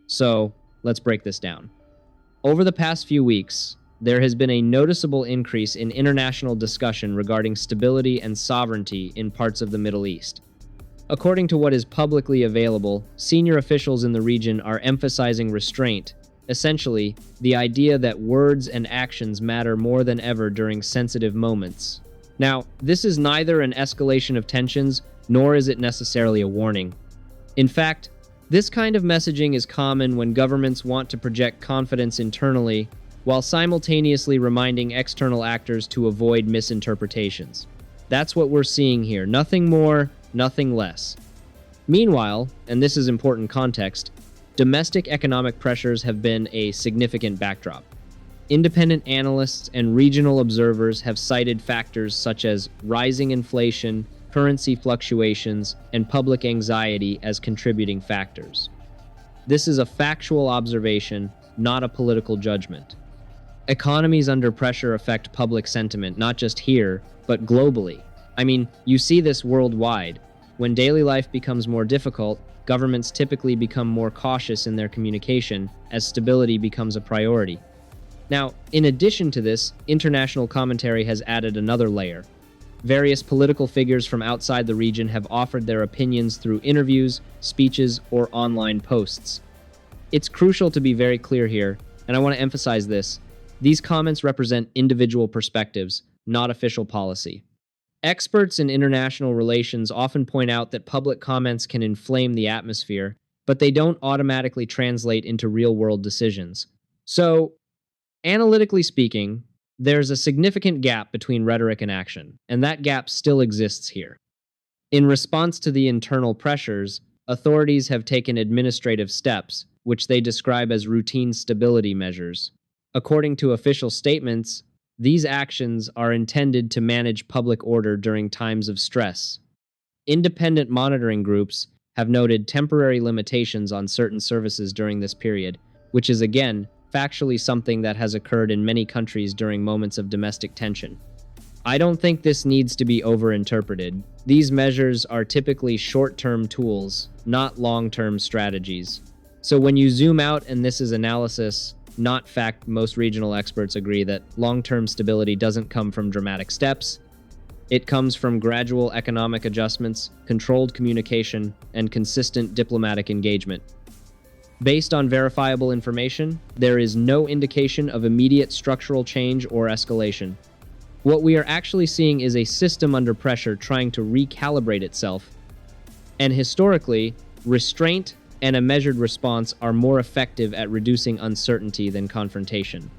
So, let's break this down. Over the past few weeks, there has been a noticeable increase in international discussion regarding stability and sovereignty in parts of the Middle East. According to what is publicly available, senior officials in the region are emphasizing restraint, essentially, the idea that words and actions matter more than ever during sensitive moments. Now, this is neither an escalation of tensions, nor is it necessarily a warning. In fact, this kind of messaging is common when governments want to project confidence internally, while simultaneously reminding external actors to avoid misinterpretations. That's what we're seeing here, nothing more, nothing less. Meanwhile, and this is important context, domestic economic pressures have been a significant backdrop. Independent analysts and regional observers have cited factors such as rising inflation, currency fluctuations, and public anxiety as contributing factors. This is a factual observation, not a political judgment. Economies under pressure affect public sentiment, not just here, but globally. I mean, you see this worldwide. When daily life becomes more difficult, governments typically become more cautious in their communication as stability becomes a priority. Now, in addition to this, international commentary has added another layer. Various political figures from outside the region have offered their opinions through interviews, speeches, or online posts. It's crucial to be very clear here, and I want to emphasize this. These comments represent individual perspectives, not official policy. Experts in international relations often point out that public comments can inflame the atmosphere, but they don't automatically translate into real-world decisions. So, analytically speaking, there's a significant gap between rhetoric and action, and that gap still exists here. In response to the internal pressures, authorities have taken administrative steps, which they describe as routine stability measures. According to official statements, these actions are intended to manage public order during times of stress. Independent monitoring groups have noted temporary limitations on certain services during this period, which is again, factually something that has occurred in many countries during moments of domestic tension. I don't think this needs to be overinterpreted. These measures are typically short-term tools, not long-term strategies. So when you zoom out and this is analysis, not fact, most regional experts agree that long-term stability doesn't come from dramatic steps. It comes from gradual economic adjustments, controlled communication, and consistent diplomatic engagement. Based on verifiable information, there is no indication of immediate structural change or escalation. What we are actually seeing is a system under pressure trying to recalibrate itself. And historically, restraint and a measured response are more effective at reducing uncertainty than confrontation.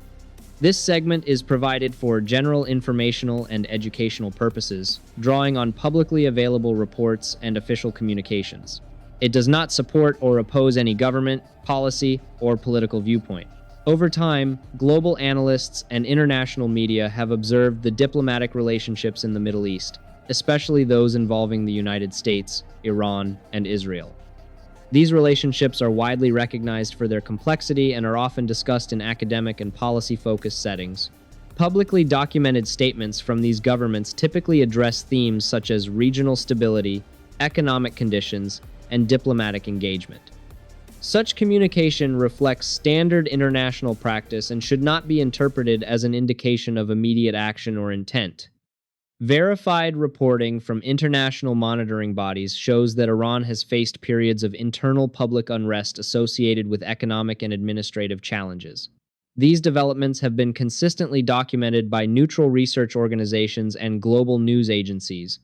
This segment is provided for general informational and educational purposes, drawing on publicly available reports and official communications. It does not support or oppose any government, policy, or political viewpoint. Over time, global analysts and international media have observed the diplomatic relationships in the Middle East, especially those involving the United States, Iran, and Israel. These relationships are widely recognized for their complexity and are often discussed in academic and policy-focused settings. Publicly documented statements from these governments typically address themes such as regional stability, economic conditions, and diplomatic engagement. Such communication reflects standard international practice and should not be interpreted as an indication of immediate action or intent. Verified reporting from international monitoring bodies shows that Iran has faced periods of internal public unrest associated with economic and administrative challenges. These developments have been consistently documented by neutral research organizations and global news agencies.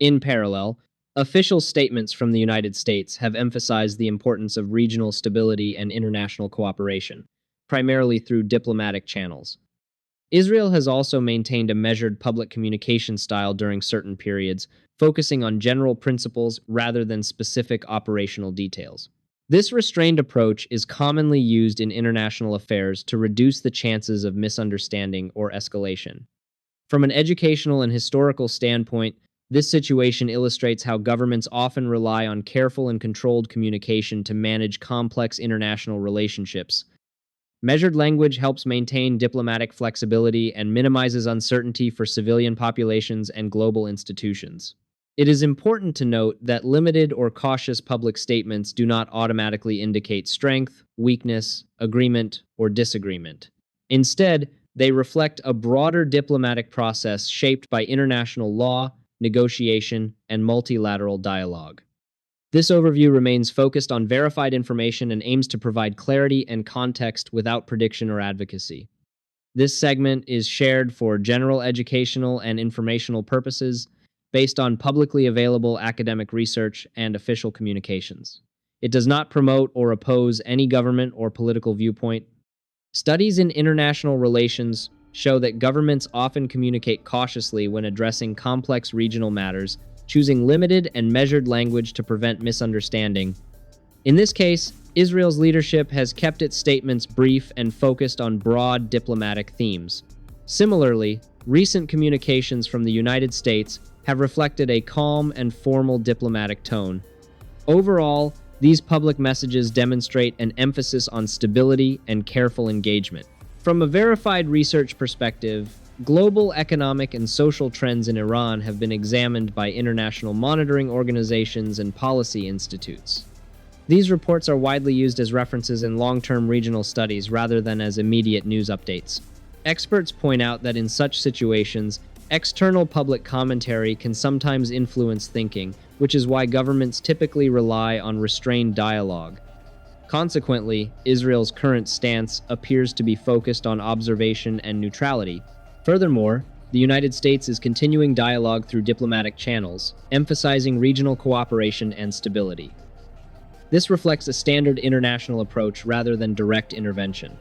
In parallel, official statements from the United States have emphasized the importance of regional stability and international cooperation, primarily through diplomatic channels. Israel has also maintained a measured public communication style during certain periods, focusing on general principles rather than specific operational details. This restrained approach is commonly used in international affairs to reduce the chances of misunderstanding or escalation. From an educational and historical standpoint, this situation illustrates how governments often rely on careful and controlled communication to manage complex international relationships. Measured language helps maintain diplomatic flexibility and minimizes uncertainty for civilian populations and global institutions. It is important to note that limited or cautious public statements do not automatically indicate strength, weakness, agreement, or disagreement. Instead, they reflect a broader diplomatic process shaped by international law, negotiation, and multilateral dialogue. This overview remains focused on verified information and aims to provide clarity and context without prediction or advocacy. This segment is shared for general educational and informational purposes based on publicly available academic research and official communications. It does not promote or oppose any government or political viewpoint. Studies in international relations show that governments often communicate cautiously when addressing complex regional matters, choosing limited and measured language to prevent misunderstanding. In this case, Israel's leadership has kept its statements brief and focused on broad diplomatic themes. Similarly, recent communications from the United States have reflected a calm and formal diplomatic tone. Overall, these public messages demonstrate an emphasis on stability and careful engagement. From a verified research perspective, global economic and social trends in Iran have been examined by international monitoring organizations and policy institutes. These reports are widely used as references in long-term regional studies rather than as immediate news updates. Experts point out that in such situations, external public commentary can sometimes influence thinking, which is why governments typically rely on restrained dialogue. Consequently, Israel's current stance appears to be focused on observation and neutrality. Furthermore, the United States is continuing dialogue through diplomatic channels, emphasizing regional cooperation and stability. This reflects a standard international approach rather than direct intervention.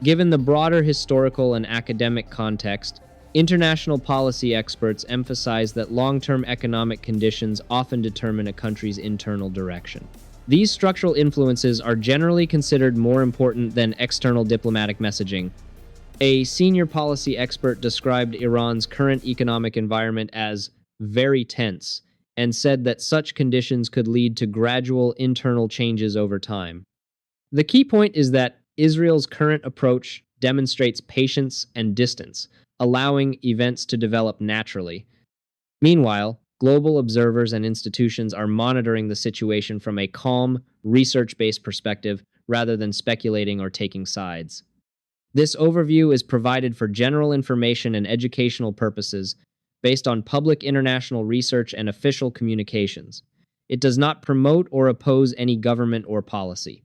Given the broader historical and academic context, international policy experts emphasize that long-term economic conditions often determine a country's internal direction. These structural influences are generally considered more important than external diplomatic messaging. A senior policy expert described Iran's current economic environment as very tense and said that such conditions could lead to gradual internal changes over time. The key point is that Israel's current approach demonstrates patience and distance, allowing events to develop naturally. Meanwhile, global observers and institutions are monitoring the situation from a calm, research-based perspective rather than speculating or taking sides. This overview is provided for general information and educational purposes based on public international research and official communications. It does not promote or oppose any government or policy.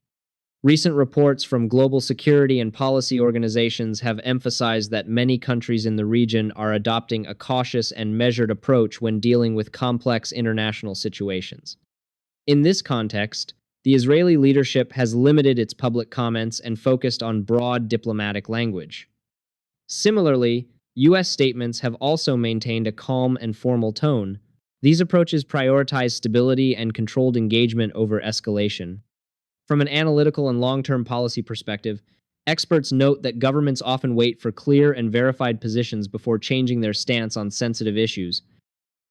Recent reports from global security and policy organizations have emphasized that many countries in the region are adopting a cautious and measured approach when dealing with complex international situations. In this context, the Israeli leadership has limited its public comments and focused on broad diplomatic language. Similarly, U.S. statements have also maintained a calm and formal tone. These approaches prioritize stability and controlled engagement over escalation. From an analytical and long-term policy perspective, experts note that governments often wait for clear and verified positions before changing their stance on sensitive issues.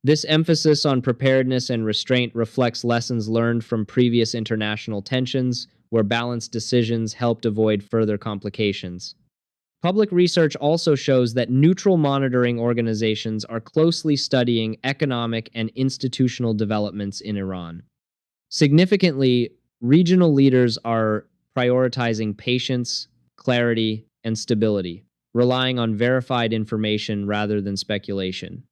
This emphasis on preparedness and restraint reflects lessons learned from previous international tensions, where balanced decisions helped avoid further complications. Public research also shows that neutral monitoring organizations are closely studying economic and institutional developments in Iran. Significantly, regional leaders are prioritizing patience, clarity, and stability, relying on verified information rather than speculation.